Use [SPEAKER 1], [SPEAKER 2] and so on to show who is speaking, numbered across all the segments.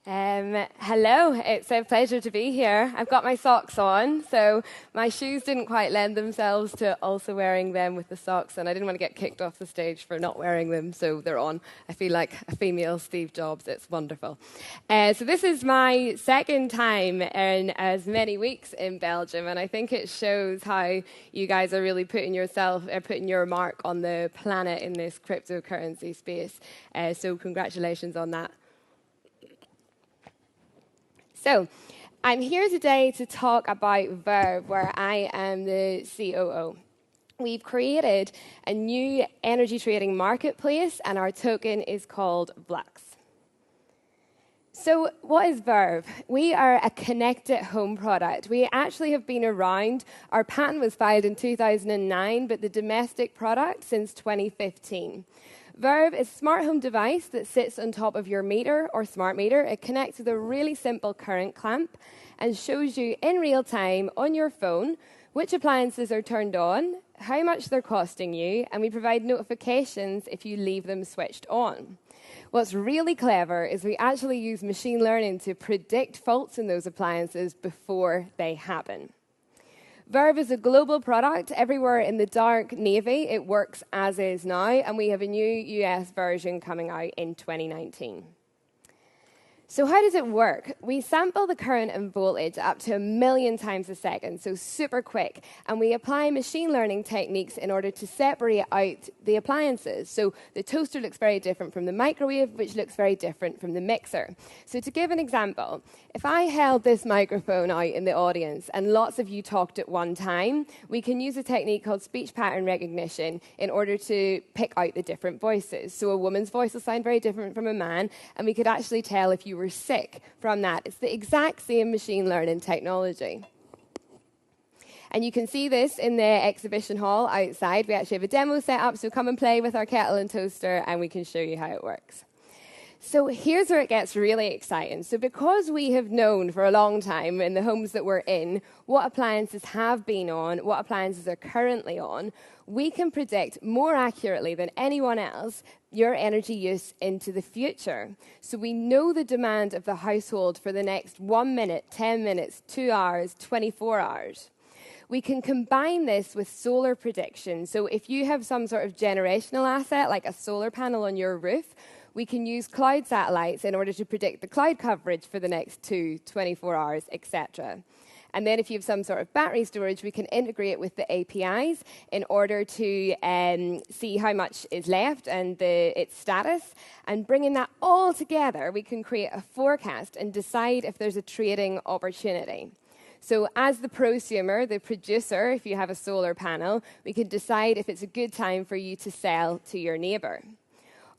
[SPEAKER 1] Hello, it's a pleasure to be here. I've got my socks on, so my shoes didn't quite lend themselves to also wearing them with the socks, and I didn't want to get kicked off the stage for not wearing them, so they're on. I feel like a female Steve Jobs. It's wonderful. So this is my second time in as many weeks in Belgium, and I think it shows how you guys are really putting your mark on the planet in this cryptocurrency space. So congratulations on that. So, I'm here today to talk about Verv, where I am the COO. We've created a new energy trading marketplace, and our token is called VLUX. So, what is Verv? We are a connected home product. We actually have been around. Our patent was filed in 2009, but the domestic product since 2015. Verv is a smart home device that sits on top of your meter or smart meter. It connects with a really simple current clamp and shows you in real time on your phone which appliances are turned on, how much they're costing you, and we provide notifications if you leave them switched on. What's really clever is we actually use machine learning to predict faults in those appliances before they happen. Verv is a global product. Everywhere in the dark navy, it works as is now, and we have a new US version coming out in 2019. So how does it work? We sample the current and voltage up to 1 million times a second, so super quick, and we apply machine learning techniques in order to separate out the appliances. So the toaster looks very different from the microwave, which looks very different from the mixer. So to give an example, if I held this microphone out in the audience and lots of you talked at one time, we can use a technique called speech pattern recognition in order to pick out the different voices. So a woman's voice will sound very different from a man, and we could actually tell if you were sick from that. It's the exact same machine learning technology. And you can see this in the exhibition hall outside. We actually have a demo set up, so come and play with our kettle and toaster, and we can show you how it works. So here's where it gets really exciting. So because we have known for a long time in the homes that we're in what appliances have been on, what appliances are currently on, we can predict more accurately than anyone else your energy use into the future. So we know the demand of the household for the next 1 minute, 10 minutes, 2 hours, 24 hours. We can combine this with solar prediction. So if you have some sort of generational asset, like a solar panel on your roof, we can use cloud satellites in order to predict the cloud coverage for the next 24 hours, etc. And then if you have some sort of battery storage, we can integrate with the APIs in order to see how much is left and its status. And bringing that all together, we can create a forecast and decide if there's a trading opportunity. So as the prosumer, the producer, if you have a solar panel, we can decide if it's a good time for you to sell to your neighbor.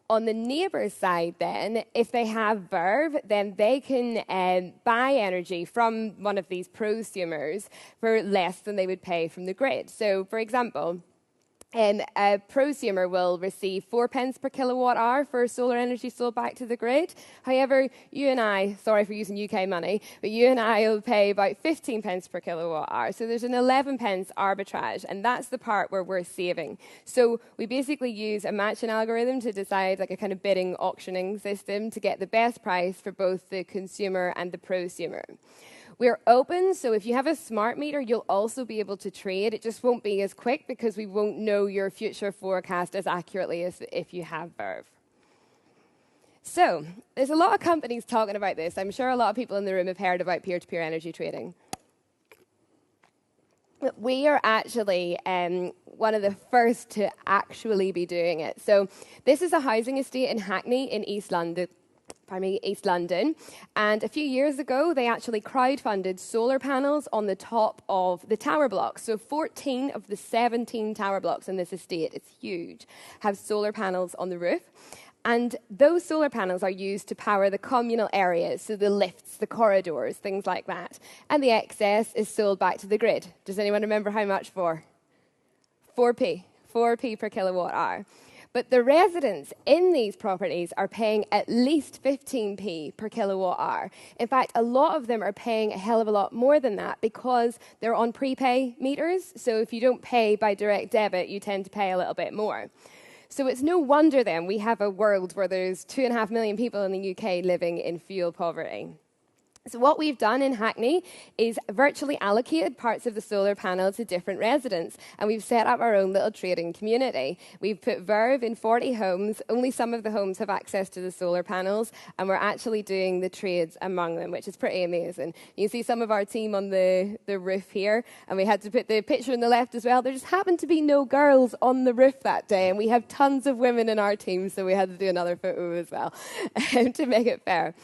[SPEAKER 1] On the neighbor's side, then, if they have Verv, then they can buy energy from one of these prosumers for less than they would pay from the grid. So, for example, a prosumer will receive 4 pence per kilowatt hour for solar energy sold back to the grid. However, you and I, sorry for using UK money, but you and I will pay about 15 pence per kilowatt hour. So there's an 11 pence arbitrage, and that's the part where we're saving. So we basically use a matching algorithm to decide, like a kind of bidding auctioning system, to get the best price for both the consumer and the prosumer. We're open, so if you have a smart meter, you'll also be able to trade. It just won't be as quick because we won't know your future forecast as accurately as if you have Verv. So there's a lot of companies talking about this. I'm sure a lot of people in the room have heard about peer-to-peer energy trading. We are actually one of the first to actually be doing it. So this is a housing estate in Hackney in East London. And a few years ago, they actually crowdfunded solar panels on the top of the tower blocks. So 14 of the 17 tower blocks in this estate, it's huge, have solar panels on the roof. And those solar panels are used to power the communal areas, so the lifts, the corridors, things like that. And the excess is sold back to the grid. Does anyone remember how much for? 4p per kilowatt hour. But the residents in these properties are paying at least 15p per kilowatt hour. In fact, a lot of them are paying a hell of a lot more than that because they're on prepay meters. So if you don't pay by direct debit, you tend to pay a little bit more. So it's no wonder then we have a world where there's 2.5 million people in the UK living in fuel poverty. So what we've done in Hackney is virtually allocated parts of the solar panel to different residents, and we've set up our own little trading community. We've put Verv in 40 homes. Only some of the homes have access to the solar panels, and we're actually doing the trades among them, which is pretty amazing. You see some of our team on the roof here, and we had to put the picture on the left as well. There just happened to be no girls on the roof that day, and we have tons of women in our team, so we had to do another photo as well to make it fair.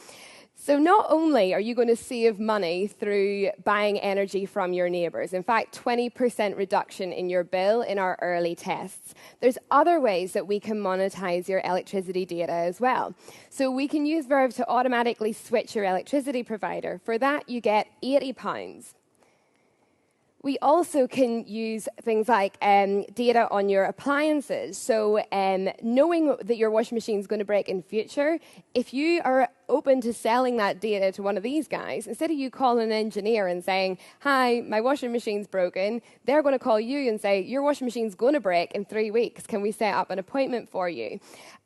[SPEAKER 1] So not only are you going to save money through buying energy from your neighbours, in fact, 20% reduction in your bill in our early tests, there's other ways that we can monetize your electricity data as well. So we can use Verv to automatically switch your electricity provider. For that, you get £80. We also can use things like data on your appliances. So knowing that your washing machine is going to break in future, if you are open to selling that data to one of these guys, instead of you calling an engineer and saying, hi, my washing machine's broken, they're going to call you and say, your washing machine's going to break in 3 weeks. Can we set up an appointment for you?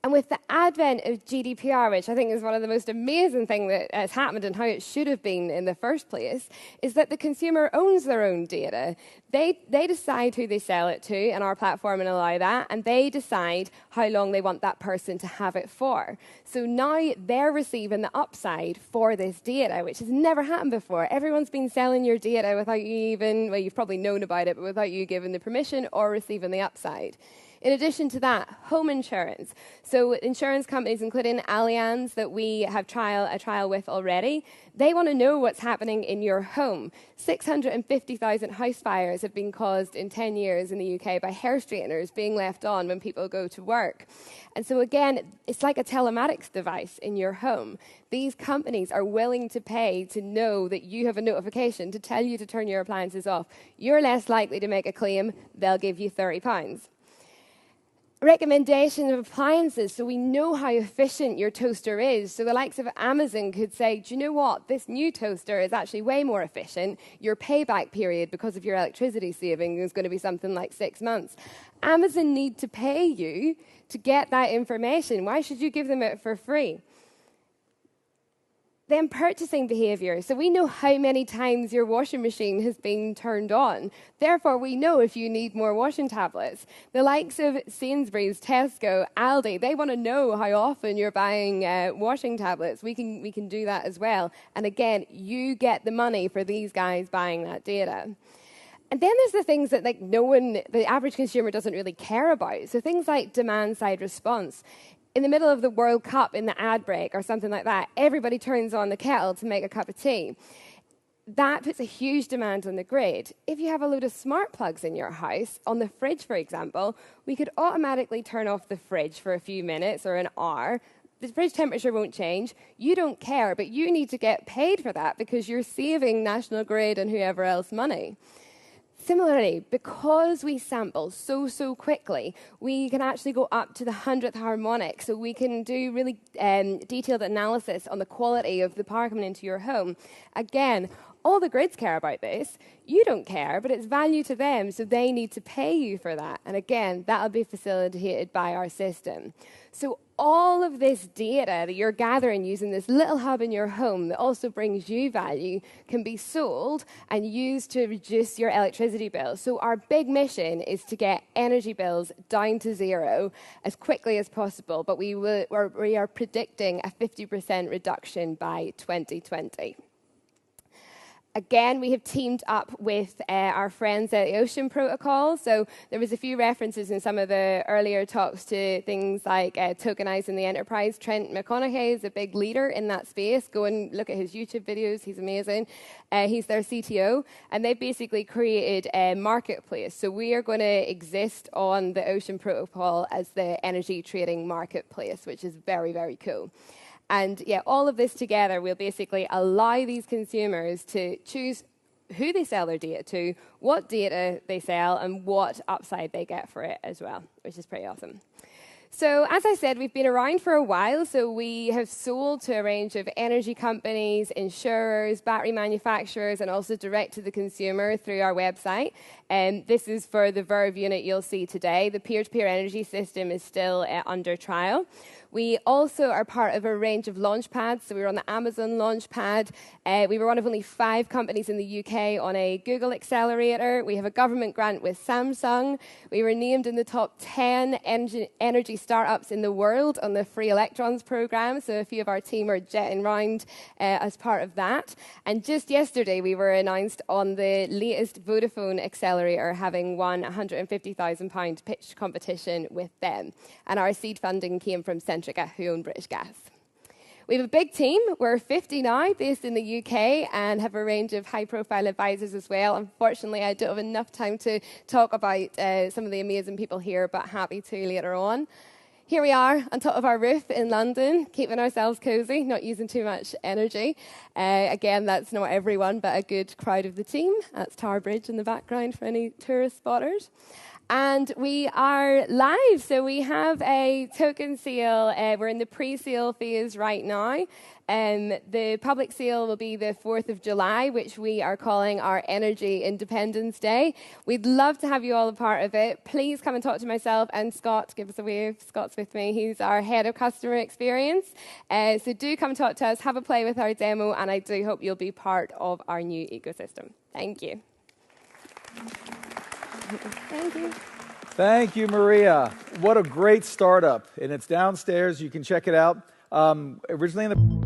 [SPEAKER 1] And with the advent of GDPR, which I think is one of the most amazing things that has happened and how it should have been in the first place, is that the consumer owns their own data. They decide who they sell it to, and our platform will allow that, and they decide how long they want that person to have it for. So now they're receiving the upside for this data, which has never happened before. Everyone's been selling your data without you even, well, you've probably known about it, but without you giving the permission or receiving the upside. In addition to that, home insurance. So insurance companies, including Allianz, that we have a trial with already, they want to know what's happening in your home. 650,000 house fires have been caused in 10 years in the UK by hair straighteners being left on when people go to work. And so again, it's like a telematics device in your home. These companies are willing to pay to know that you have a notification to tell you to turn your appliances off. You're less likely to make a claim. They'll give you £30. Recommendation of appliances, so we know how efficient your toaster is. So the likes of Amazon could say, do you know what, this new toaster is actually way more efficient. Your payback period because of your electricity saving is going to be something like 6 months. Amazon need to pay you to get that information. Why should you give them it for free? Then purchasing behaviour. So we know how many times your washing machine has been turned on. Therefore, we know if you need more washing tablets. The likes of Sainsbury's, Tesco, Aldi, they want to know how often you're buying washing tablets. We can do that as well. And again, you get the money for these guys buying that data. And then there's the things that the average consumer doesn't really care about. So things like demand-side response. In the middle of the World Cup in the ad break or something like that, everybody turns on the kettle to make a cup of tea. That puts a huge demand on the grid. If you have a load of smart plugs in your house, on the fridge, for example, we could automatically turn off the fridge for a few minutes or an hour. The fridge temperature won't change. You don't care, but you need to get paid for that because you're saving National Grid and whoever else money. Similarly, because we sample so quickly, we can actually go up to the 100th harmonic. So we can do really detailed analysis on the quality of the power coming into your home. Again, all the grids care about this. You don't care, but it's value to them, so they need to pay you for that. And again, that'll be facilitated by our system. So all of this data that you're gathering using this little hub in your home that also brings you value can be sold and used to reduce your electricity bill. So our big mission is to get energy bills down to zero as quickly as possible, but we are predicting a 50% reduction by 2020. Again, we have teamed up with our friends at the Ocean Protocol. So there was a few references in some of the earlier talks to things like tokenizing the enterprise. Trent McConaughey is a big leader in that space. Go and look at his YouTube videos. He's amazing. He's their CTO. And they basically created a marketplace. So we are going to exist on the Ocean Protocol as the energy trading marketplace, which is very, very cool. And yeah, all of this together will basically allow these consumers to choose who they sell their data to, what data they sell, and what upside they get for it as well, which is pretty awesome. So as I said, we've been around for a while, so we have sold to a range of energy companies, insurers, battery manufacturers, and also direct to the consumer through our website. And this is for the Verv unit you'll see today. The peer-to-peer energy system is still under trial. We also are part of a range of launch pads. So we were on the Amazon launch pad. We were one of only 5 companies in the UK on a Google accelerator. We have a government grant with Samsung. We were named in the top 10 energy startups in the world on the Free Electrons program. So a few of our team are jetting around as part of that. And just yesterday, we were announced on the latest Vodafone accelerator, having won a £150,000 pitch competition with them. And our seed funding came from Centrica, who own British Gas. We have a big team. We're 50 now, based in the UK, and have a range of high-profile advisors as well. Unfortunately, I don't have enough time to talk about some of the amazing people here, but happy to later on. Here we are on top of our roof in London, keeping ourselves cozy, not using too much energy. Again, that's not everyone, but a good crowd of the team. That's Tower Bridge in the background for any tourist spotters. And we are live, so we have a token sale. We're in the pre-sale phase right now. The public sale will be the 4th of July, which we are calling our Energy Independence Day. We'd love to have you all a part of it. Please come and talk to myself and Scott. Give us a wave. Scott's with me. He's our head of customer experience. So do come talk to us, have a play with our demo, and I do hope you'll be part of our new ecosystem. Thank you. Thank you.
[SPEAKER 2] Thank you, Maria. What a great startup. And it's downstairs. You can check it out. Originally in the...